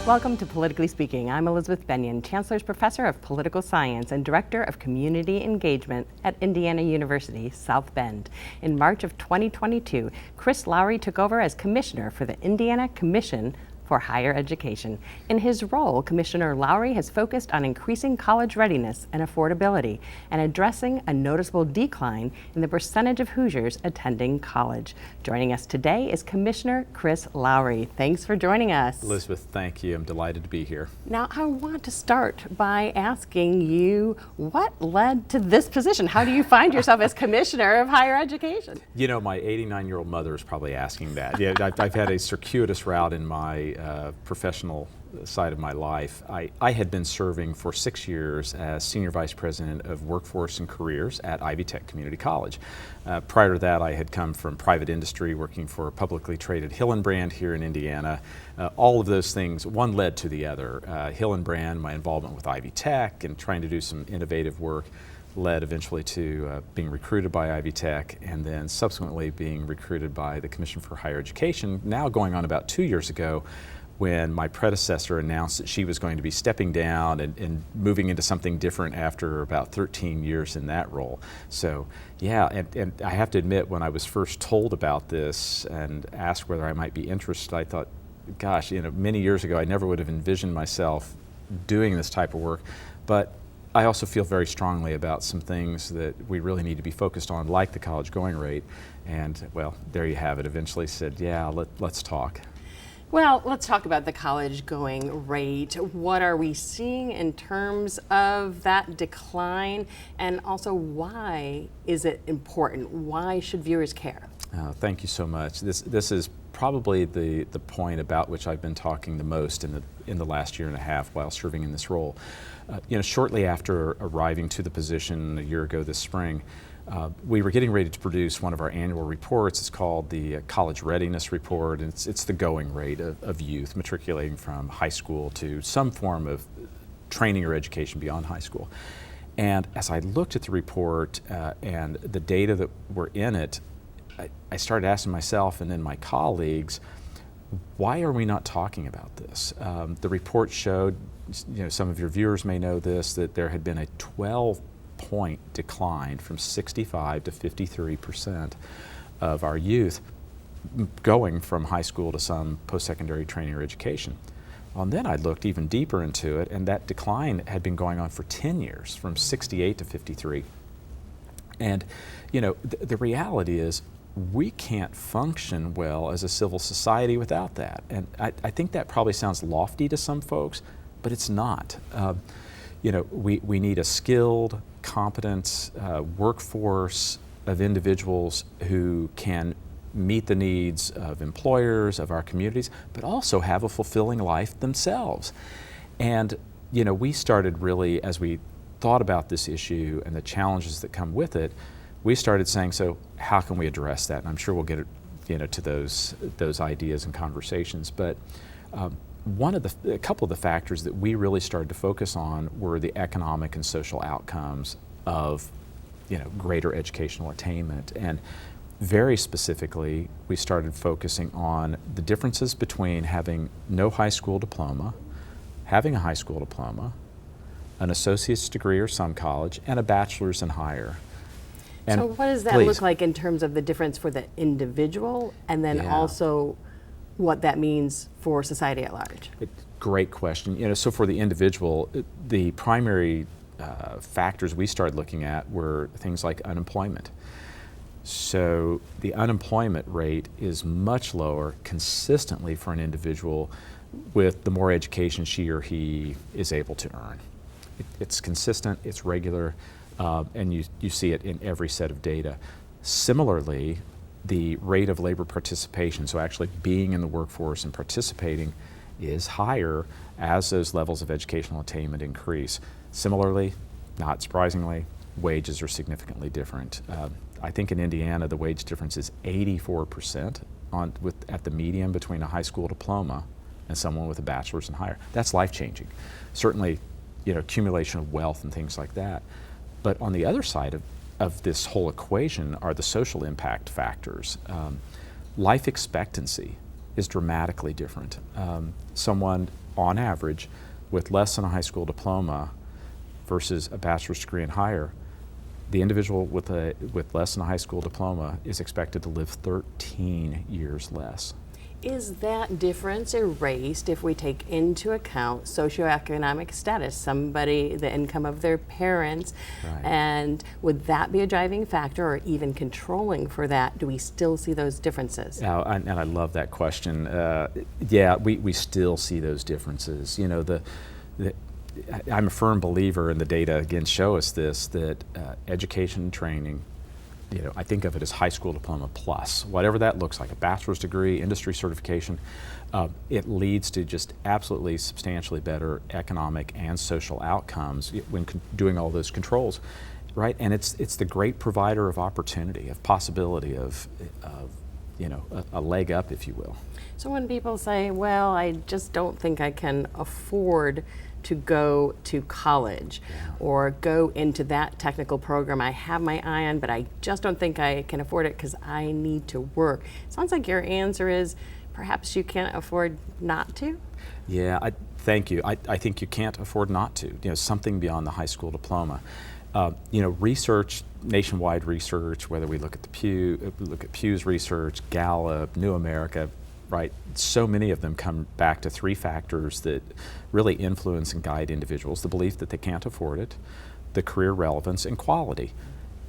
Welcome to Politically Speaking. I'm Elizabeth Bennion, Chancellor's Professor of Political Science and Director of Community Engagement at Indiana University, South Bend. In March of 2022, Chris Lowery took over as Commissioner for the Indiana Commission for Higher Education. In his role, Commissioner Lowry has focused on increasing college readiness and affordability and addressing a noticeable decline in the percentage of Hoosiers attending college. Joining us today is Commissioner Chris Lowery. Thanks for joining us. Elizabeth, thank you. I'm delighted to be here. Now, I want to start by asking you what led to this position? How do you find yourself as Commissioner of Higher Education? You know, my 89-year-old mother is probably asking that. Yeah, I've had a circuitous route in my professional side of my life. I had been serving for 6 years as Senior Vice President of Workforce and Careers at Ivy Tech Community College. Prior to that, I had come from private industry working for a publicly traded Hillenbrand here in Indiana. All of those things, one led to the other. Hillenbrand, my involvement with Ivy Tech and trying to do some innovative work, led eventually to being recruited by Ivy Tech and then subsequently being recruited by the Commission for Higher Education, now going on about 2 years ago, when my predecessor announced that she was going to be stepping down and moving into something different after about 13 years in that role. So yeah, and I have to admit, when I was first told about this and asked whether I might be interested, I thought, gosh, you know, many years ago I never would have envisioned myself doing this type of work. But I also feel very strongly about some things that we really need to be focused on, like the college going rate. And well, there you have it. Eventually said, yeah, let's talk. Well, let's talk about the college going rate. What are we seeing in terms of that decline? And also, why is it important? Why should viewers care? Thank you so much. This is probably the point about which I've been talking the most in the last year and a half while serving in this role. You know, shortly after arriving to the position a year ago this spring, we were getting ready to produce one of our annual reports. It's called the College Readiness Report, and it's the going rate of youth matriculating from high school to some form of training or education beyond high school. And as I looked at the report and the data that were in it, I started asking myself and then my colleagues, why are we not talking about this? The report showed, you know, some of your viewers may know this, that there had been a 12-point decline from 65 to 53% of our youth going from high school to some post-secondary training or education. Well, and then I looked even deeper into it, and that decline had been going on for 10 years, from 68 to 53. And, you know, the reality is, we can't function well as a civil society without that. And I think that probably sounds lofty to some folks, but it's not. You know, we need a skilled, competent workforce of individuals who can meet the needs of employers, of our communities, but also have a fulfilling life themselves. And, you know, we started really, as we thought about this issue and the challenges that come with it, we started saying, so how can we address that? And I'm sure we'll get, you know, to those ideas and conversations. But a couple of the factors that we really started to focus on were the economic and social outcomes of, you know, greater educational attainment. And very specifically, we started focusing on the differences between having no high school diploma, having a high school diploma, an associate's degree or some college, and a bachelor's and higher. And so what does that look like in terms of the difference for the individual, and then also what that means for society at large? Great question. You know, so for the individual, the primary factors we started looking at were things like unemployment. So the unemployment rate is much lower consistently for an individual with the more education she or he is able to earn. It's consistent, it's regular, and you see it in every set of data. Similarly, the rate of labor participation, so actually being in the workforce and participating, is higher as those levels of educational attainment increase. Similarly, not surprisingly, wages are significantly different. I think in Indiana the wage difference is 84% at the median between a high school diploma and someone with a bachelor's and higher. That's life-changing. Certainly, you know, accumulation of wealth and things like that. But on the other side of this whole equation are the social impact factors. Life expectancy is dramatically different. Someone on average, with less than a high school diploma versus a bachelor's degree and higher, the individual with less than a high school diploma is expected to live 13 years less. Is that difference erased if we take into account socioeconomic status, the income of their parents, Right. and would that be a driving factor or even controlling for that? Do we still see those differences? And I love that question. Yeah, we still see those differences. You know, I'm a firm believer, and the data again show us this, that education and training, you know, I think of it as high school diploma plus, whatever that looks like, a bachelor's degree, industry certification, it leads to just absolutely substantially better economic and social outcomes when doing all those controls, right? And it's the great provider of opportunity, of possibility, of you know, a leg up, if you will. So when people say, well, I just don't think I can afford to go to college or go into that technical program I have my eye on, but I just don't think I can afford it because I need to work. Sounds like your answer is perhaps you can't afford not to? Yeah, thank you. I think you can't afford not to. You know, something beyond the high school diploma. You know, research, nationwide research, whether we look at Pew's research, Gallup, New America, right? So many of them come back to three factors that really influence and guide individuals: the belief that they can't afford it, the career relevance, and quality.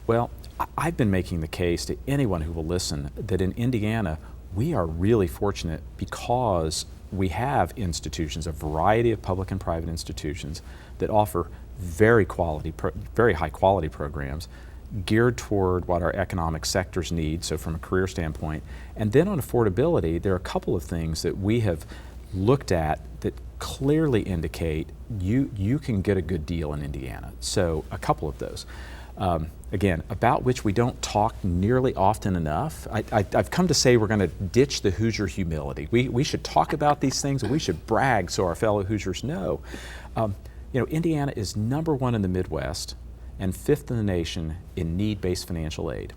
Well, I've been making the case to anyone who will listen that in Indiana, we are really fortunate because we have institutions, a variety of public and private institutions that offer very high quality programs geared toward what our economic sectors need, so from a career standpoint. And then on affordability, there are a couple of things that we have looked at that clearly indicate you can get a good deal in Indiana. So a couple of those. Again, about which we don't talk nearly often enough. I've come to say we're going to ditch the Hoosier humility. We should talk about these things and we should brag so our fellow Hoosiers know. You know, Indiana is #1 in the Midwest and 5th in the nation in need-based financial aid.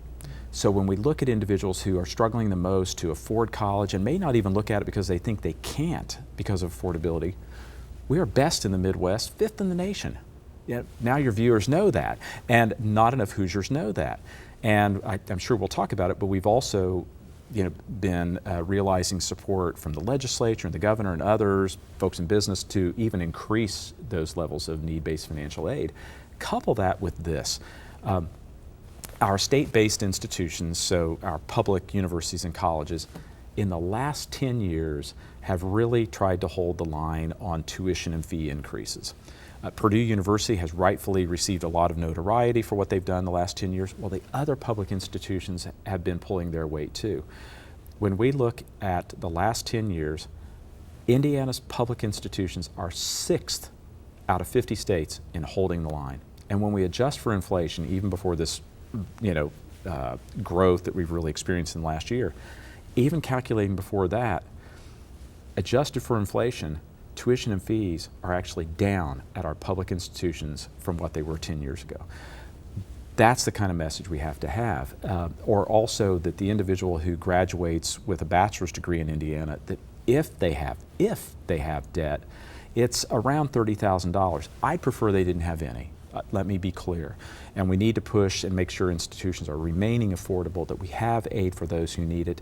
So when we look at individuals who are struggling the most to afford college and may not even look at it because they think they can't because of affordability, we are best in the Midwest, 5th in the nation. You know, now your viewers know that, and not enough Hoosiers know that. And I'm sure we'll talk about it, but we've also been realizing support from the legislature and the governor and others, folks in business, to even increase those levels of need-based financial aid. Couple that with this. Our state-based institutions, so our public universities and colleges, in the last 10 years have really tried to hold the line on tuition and fee increases. Purdue University has rightfully received a lot of notoriety for what they've done the last 10 years, while the other public institutions have been pulling their weight too. When we look at the last 10 years, Indiana's public institutions are 6th out of 50 states in holding the line. And when we adjust for inflation, even before this growth that we've really experienced in the last year, even calculating before that, adjusted for inflation, tuition and fees are actually down at our public institutions from what they were 10 years ago. That's the kind of message we have to have. Or also that the individual who graduates with a bachelor's degree in Indiana, that if they have debt, it's around $30,000. I'd prefer they didn't have any. Let me be clear. And we need to push and make sure institutions are remaining affordable, that we have aid for those who need it.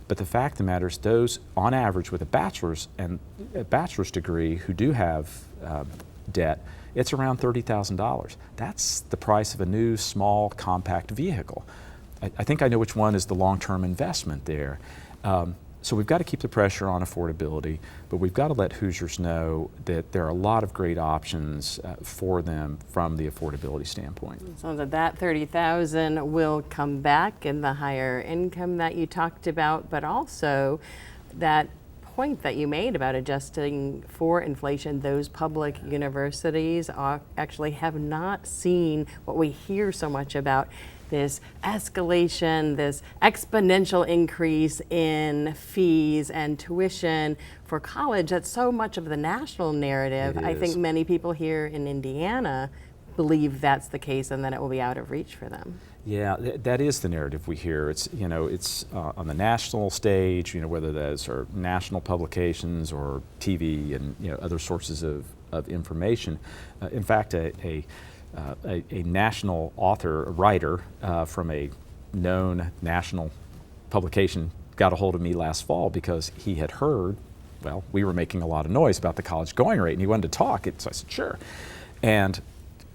But the fact of the matter is, those on average with a bachelor's degree who do have debt, it's around $30,000. That's the price of a new, small, compact vehicle. I think I know which one is the long-term investment there. So we've got to keep the pressure on affordability, but we've got to let Hoosiers know that there are a lot of great options for them from the affordability standpoint. So that $30,000 will come back in the higher income that you talked about, but also that point that you made about adjusting for inflation, those public universities actually have not seen what we hear so much about, this escalation, this exponential increase in fees and tuition for college. That's so much of the national narrative. I think many people here in Indiana believe that's the case, and then it will be out of reach for them. Yeah, that is the narrative we hear. It's, it's on the national stage, whether those are national publications or TV and, other sources of information. In fact, a national author, a writer from a known national publication got a hold of me last fall because he had heard, well, we were making a lot of noise about the college going rate, and he wanted to talk. So I said, sure. And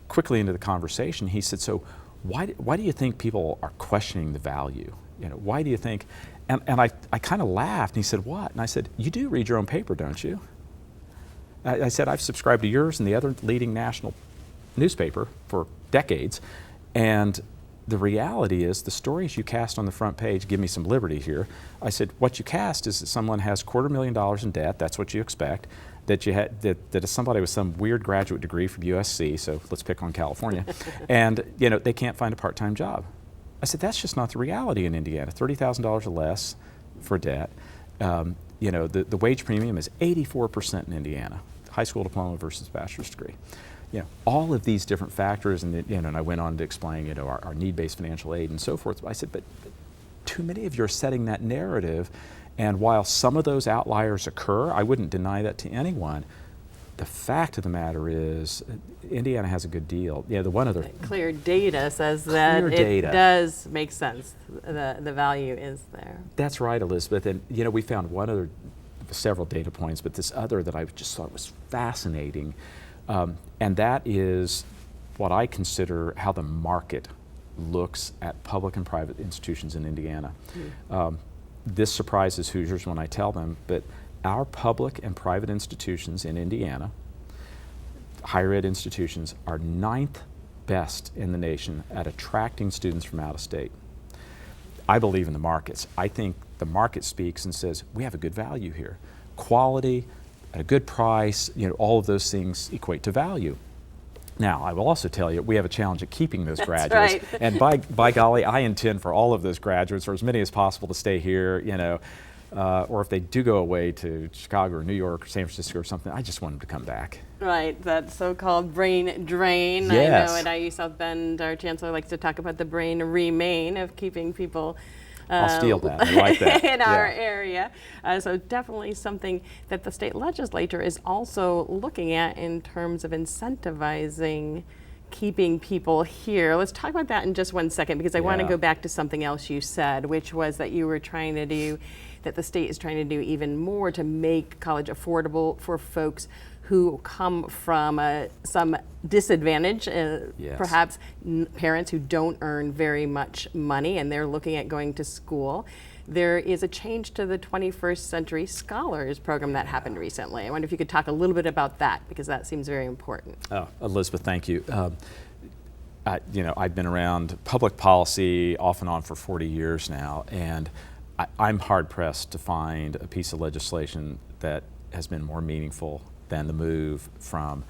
quickly into the conversation, he said, so why do you think people are questioning the value? Why do you think? And I kind of laughed, and he said, what? And I said, you do read your own paper, don't you? I said, I've subscribed to yours and the other leading national newspaper for decades, and the reality is the stories you cast on the front page give me some liberty here. I said, what you cast is that someone has $250,000 in debt, that's what you expect, that is somebody with some weird graduate degree from USC, so let's pick on California, and they can't find a part-time job. I said, that's just not the reality in Indiana. $30,000 or less for debt. The wage premium is 84% in Indiana, high school diploma versus bachelor's degree. All of these different factors, and I went on to explain, our need-based financial aid and so forth. I said, but too many of you are setting that narrative, and while some of those outliers occur, I wouldn't deny that to anyone. The fact of the matter is, Indiana has a good deal. The one other clear data says that it does make sense. The value is there. That's right, Elizabeth. And we found several data points, but this other that I just thought was fascinating. And that is what I consider how the market looks at public and private institutions in Indiana. This surprises Hoosiers when I tell them, but our public and private institutions in Indiana, higher ed institutions, are 9th best in the nation at attracting students from out of state. I believe in the markets. I think the market speaks and says, we have a good value here. Quality, at a good price, all of those things equate to value. Now, I will also tell you, we have a challenge at keeping those graduates. Right. And by golly, I intend for all of those graduates, or as many as possible, to stay here, or if they do go away to Chicago or New York or San Francisco or something, I just want them to come back. Right, that so-called brain drain. Yes. I know at IU South Bend, our chancellor likes to talk about the brain remain of keeping people I'll steal that. I like that. in our area. So definitely something that the state legislature is also looking at in terms of incentivizing keeping people here. Let's talk about that in just one second, because I want to go back to something else you said, which was that you were trying to do, that the state is trying to do even more to make college affordable for folks who come from some disadvantage, perhaps parents who don't earn very much money and they're looking at going to school. There is a change to the 21st Century Scholars Program that happened recently. I wonder if you could talk a little bit about that, because that seems very important. Oh, Elizabeth, thank you. I've been around public policy off and on for 40 years now, and I'm hard-pressed to find a piece of legislation that has been more meaningful than the move from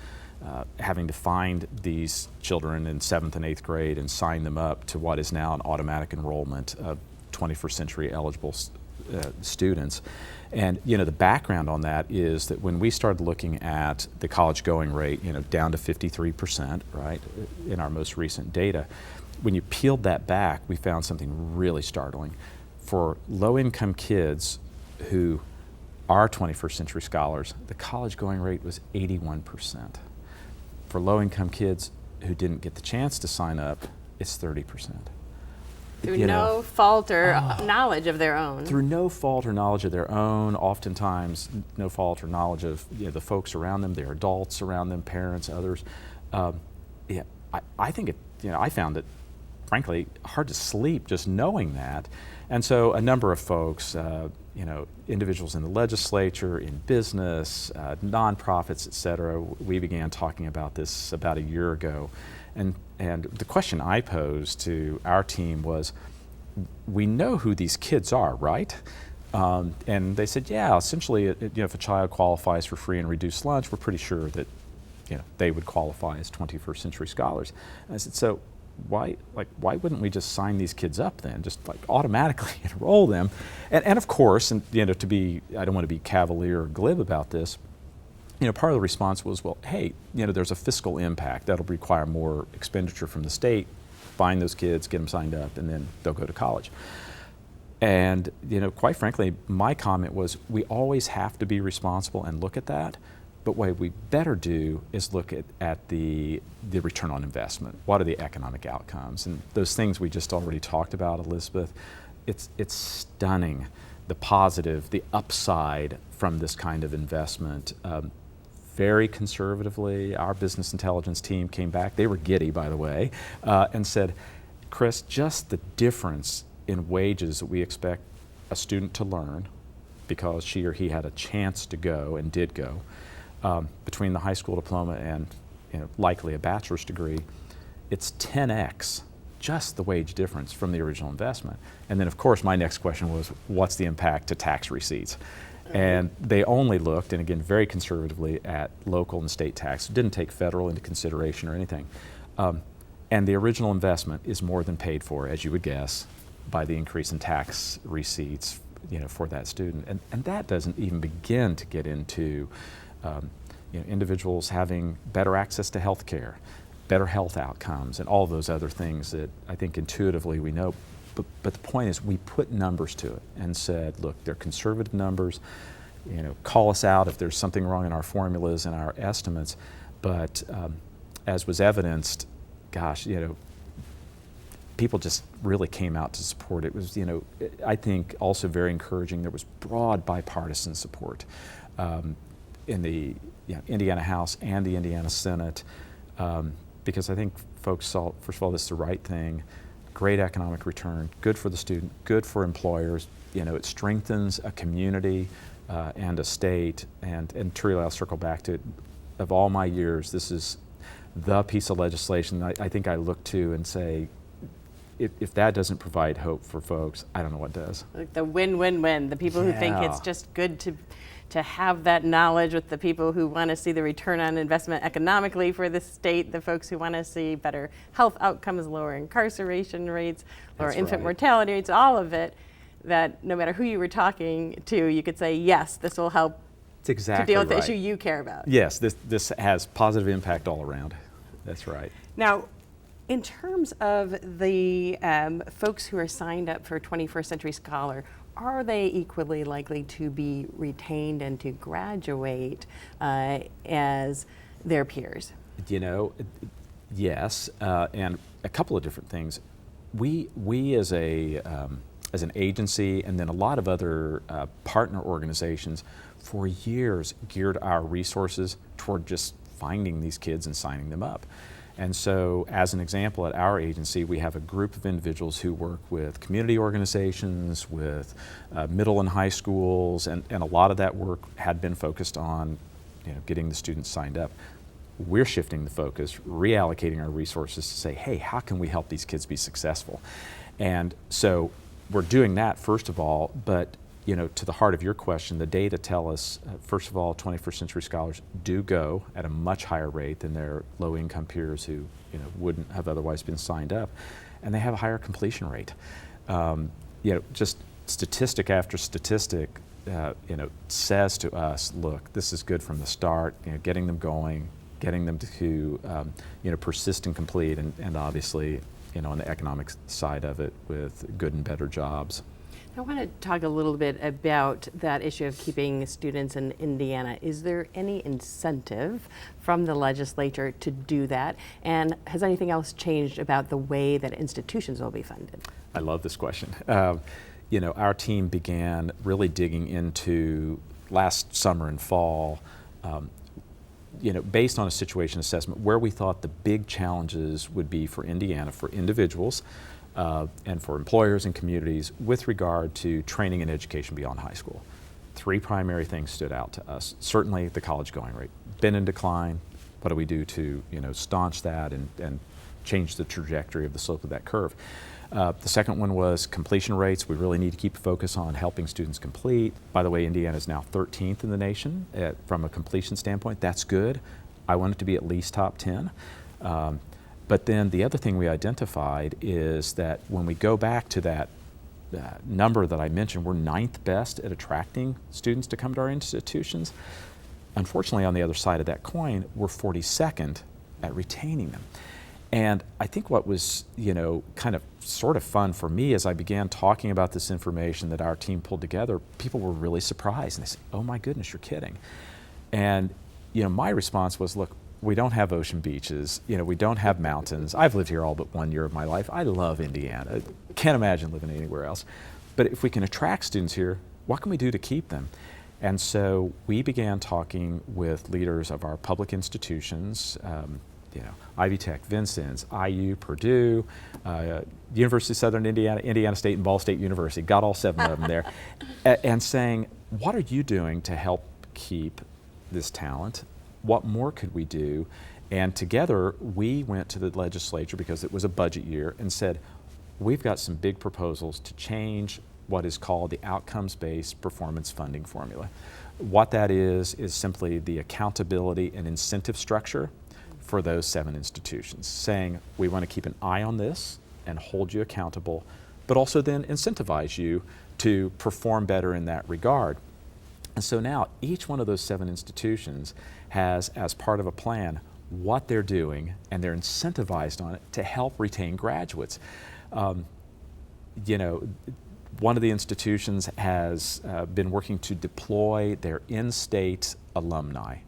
having to find these children in 7th and 8th grade and sign them up to what is now an automatic enrollment of 21st century eligible students. And the background on that is that when we started looking at the college going rate, down to 53%, right, in our most recent data, when you peeled that back, we found something really startling. For low-income kids who are 21st century scholars, the college going rate was 81%. For low-income kids who didn't get the chance to sign up, it's 30%. Through no fault or knowledge of their own. Through no fault or knowledge of their own, oftentimes no fault or knowledge of the folks around them, their adults around them, parents, others. I think I found it, frankly, hard to sleep just knowing that. And so a number of folks, individuals in the legislature, in business, nonprofits, et cetera, we began talking about this about a year ago. And the question I posed to our team was, we know who these kids are, right? And they said, yeah, essentially, if a child qualifies for free and reduced lunch, we're pretty sure that they would qualify as 21st century scholars. And I said, so why wouldn't we just sign these kids up then, just automatically enroll them? And of course, and I don't want to be cavalier or glib about this, part of the response was, well, hey, there's a fiscal impact that'll require more expenditure from the state. Find those kids, get them signed up, and then they'll go to college. And quite frankly, my comment was, we always have to be responsible and look at that. But what we better do is look at the return on investment. What are the economic outcomes? And those things we just already talked about, Elizabeth, it's stunning, the positive, the upside from this kind of investment. Very conservatively, our business intelligence team came back, they were giddy, by the way, and said, Chris, just the difference in wages that we expect a student to learn because she or he had a chance to go and did go, between the high school diploma and likely a bachelor's degree, it's 10x just the wage difference from the original investment. And then of course my next question was, what's the impact to tax receipts? And they only looked, and again very conservatively, at local and state tax. Didn't take federal into consideration or anything. And the original investment is more than paid for, as you would guess, by the increase in tax receipts for that student. And that doesn't even begin to get into individuals having better access to health care, better health outcomes, and all those other things that I think intuitively we know. But the point is, we put numbers to it and said, look, they're conservative numbers. Call us out if there's something wrong in our formulas and our estimates. But as was evidenced, gosh, people just really came out to support it. It was, I think also very encouraging. There was broad bipartisan support in the Indiana House and the Indiana Senate, because I think folks saw, first of all, this is the right thing. Great economic return, good for the student, good for employers. It strengthens a community and a state. And truly, I'll circle back to it. Of all my years, this is the piece of legislation I think I look to and say, if that doesn't provide hope for folks, I don't know what does. Like the win-win-win. The people who think it's just good to have that knowledge with the people who want to see the return on investment economically for the state, the folks who want to see better health outcomes, lower incarceration rates, lower infant mortality rates, all of it, that no matter who you were talking to, you could say, yes, this will help to deal with the issue you care about. Yes, this has positive impact all around. That's right. Now, in terms of the folks who are signed up for 21st Century Scholar, are they equally likely to be retained and to graduate as their peers? Yes, and a couple of different things. We as an agency, and then a lot of other partner organizations, for years geared our resources toward just finding these kids and signing them up. And so, as an example, at our agency, we have a group of individuals who work with community organizations, with middle and high schools, and a lot of that work had been focused on getting the students signed up. We're shifting the focus, reallocating our resources to say, hey, how can we help these kids be successful? And so we're doing that, first of all, but to the heart of your question, the data tell us, first of all, 21st Century Scholars do go at a much higher rate than their low-income peers who wouldn't have otherwise been signed up, and they have a higher completion rate. Just statistic after statistic, says to us, look, this is good from the start. Getting them going, getting them to persist and complete, and obviously, on the economic side of it, with good and better jobs. I want to talk a little bit about that issue of keeping students in Indiana. Is there any incentive from the legislature to do that? And has anything else changed about the way that institutions will be funded? I love this question. Our team began really digging into last summer and fall, based on a situation assessment, where we thought the big challenges would be for Indiana, for individuals, and for employers and communities with regard to training and education beyond high school. Three primary things stood out to us. Certainly the college going rate, been in decline. What do we do to staunch that and change the trajectory of the slope of that curve? The second one was completion rates. We really need to keep a focus on helping students complete. By the way, Indiana is now 13th in the nation from a completion standpoint. That's good. I want it to be at least top 10. But then the other thing we identified is that when we go back to that number that I mentioned, we're 9th best at attracting students to come to our institutions. Unfortunately, on the other side of that coin, we're 42nd at retaining them. And I think what was, kind of sort of fun for me as I began talking about this information that our team pulled together, people were really surprised. And they said, oh my goodness, you're kidding. And, my response was, look, we don't have ocean beaches, we don't have mountains. I've lived here all but 1 year of my life. I love Indiana. Can't imagine living anywhere else. But if we can attract students here, what can we do to keep them? And so we began talking with leaders of our public institutions, Ivy Tech, Vincennes, IU, Purdue, University of Southern Indiana, Indiana State, and Ball State University, got all 7 of them there, and saying, what are you doing to help keep this talent? What more could we do? And together we went to the legislature, because it was a budget year, and said, we've got some big proposals to change what is called the outcomes-based performance funding formula. What that is simply the accountability and incentive structure for those 7 institutions, saying we want to keep an eye on this and hold you accountable, but also then incentivize you to perform better in that regard. And so now each one of those 7 institutions has, as part of a plan, what they're doing, and they're incentivized on it to help retain graduates. One of the institutions has been working to deploy their in-state alumni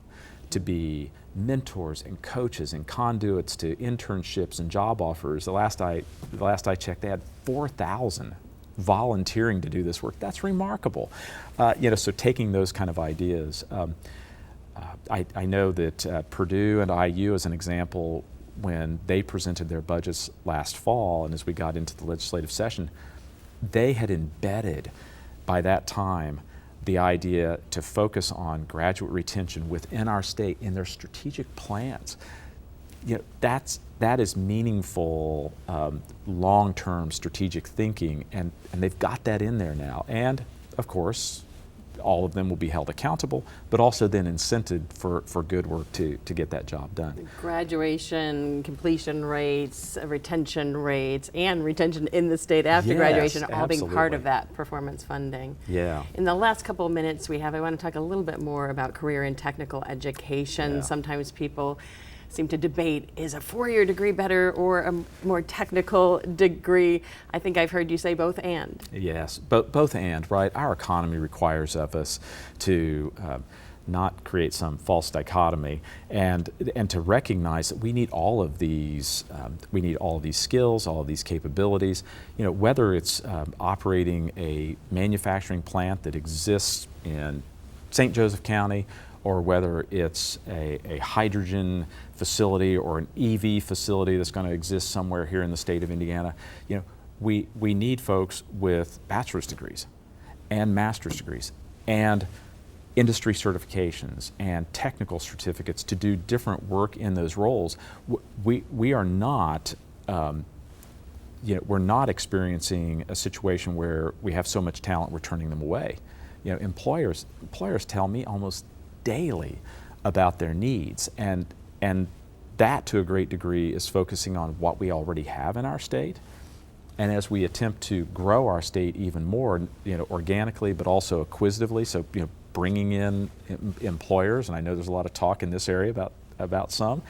to be mentors and coaches and conduits to internships and job offers. The last I checked, they had 4,000 volunteering to do this work. That's remarkable. So taking those kind of ideas. I know that Purdue and IU, as an example, when they presented their budgets last fall, and as we got into the legislative session, they had embedded by that time the idea to focus on graduate retention within our state in their strategic plans. That is meaningful, long-term strategic thinking, and they've got that in there now. And of course, all of them will be held accountable, but also then incented for good work to get that job done. Graduation, completion rates, retention rates, and retention in the state after graduation, all being part of that performance funding. Yeah. In the last couple of minutes we have, I want to talk a little bit more about career and technical education. Yeah. Sometimes people seem to debate, is a 4-year degree better or a more technical degree? I think I've heard you say both and. Yes, both and, right? Our economy requires of us to not create some false dichotomy, and to recognize that we need all of these skills, all of these capabilities. Whether it's operating a manufacturing plant that exists in St. Joseph County, or whether it's a hydrogen facility or an EV facility that's going to exist somewhere here in the state of Indiana, we need folks with bachelor's degrees and master's degrees and industry certifications and technical certificates to do different work in those roles. We are not, we're not experiencing a situation where we have so much talent we're turning them away. Employers tell me almost daily about their needs, and that to a great degree is focusing on what we already have in our state. And as we attempt to grow our state even more, organically but also acquisitively, so bringing in employers, and I know there's a lot of talk in this area about some,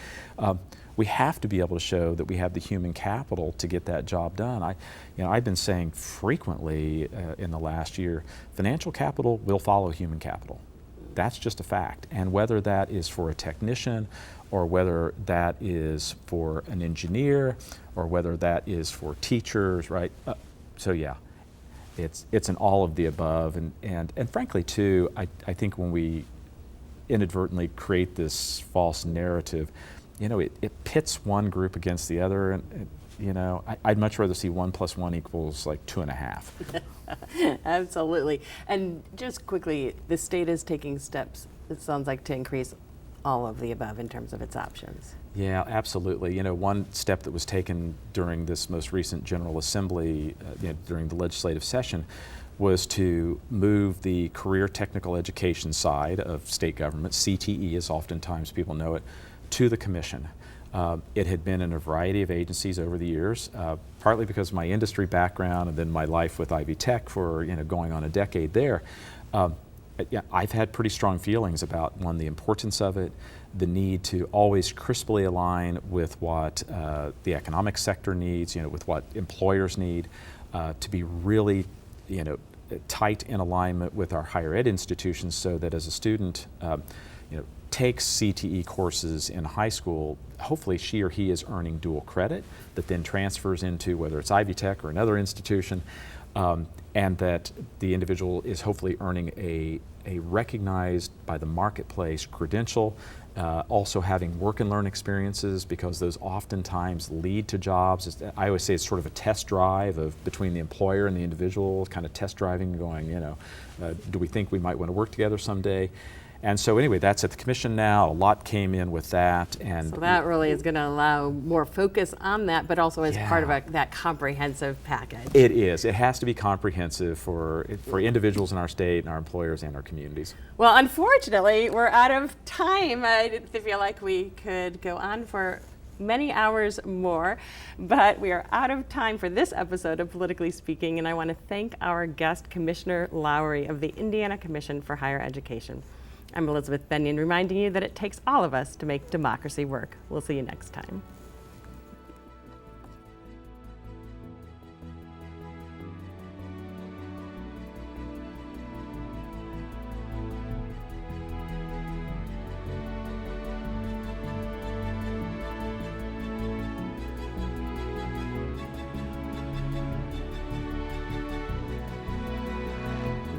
we have to be able to show that we have the human capital to get that job done. I've been saying frequently in the last year, financial capital will follow human capital. That's just a fact. And whether that is for a technician, or whether that is for an engineer, or whether that is for teachers, right? So yeah, it's an all of the above. And frankly too, I think when we inadvertently create this false narrative, it pits one group against the other, and I'd much rather see 1 + 1 = like 2.5. Absolutely. And just quickly, the state is taking steps, it sounds like, to increase all of the above in terms of its options. Yeah, absolutely. One step that was taken during this most recent General Assembly, during the legislative session, was to move the career technical education side of state government, CTE as oftentimes people know it, to the commission. It had been in a variety of agencies over the years, partly because of my industry background and then my life with Ivy Tech for going on a decade there. yeah, I've had pretty strong feelings about, one, the importance of it, the need to always crisply align with what the economic sector needs, with what employers need, to be really, tight in alignment with our higher ed institutions, so that as a student, takes CTE courses in high school, hopefully she or he is earning dual credit that then transfers into whether it's Ivy Tech or another institution, and that the individual is hopefully earning a recognized by the marketplace credential, also having work and learn experiences, because those oftentimes lead to jobs. I always say it's sort of a test drive between the employer and the individual, kind of test driving, going, do we think we might want to work together someday? And so anyway, that's at the commission now. A lot came in with that. And so that really is going to allow more focus on that, but also as part of that comprehensive package. It is. It has to be comprehensive for individuals in our state and our employers and our communities. Well, unfortunately, we're out of time. I feel like we could go on for many hours more, but we are out of time for this episode of Politically Speaking, and I want to thank our guest, Commissioner Lowry of the Indiana Commission for Higher Education. I'm Elizabeth Bennion, reminding you that it takes all of us to make democracy work. We'll see you next time.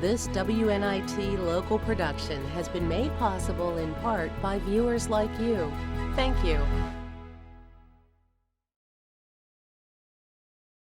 This WNIT local production has been made possible in part by viewers like you. Thank you.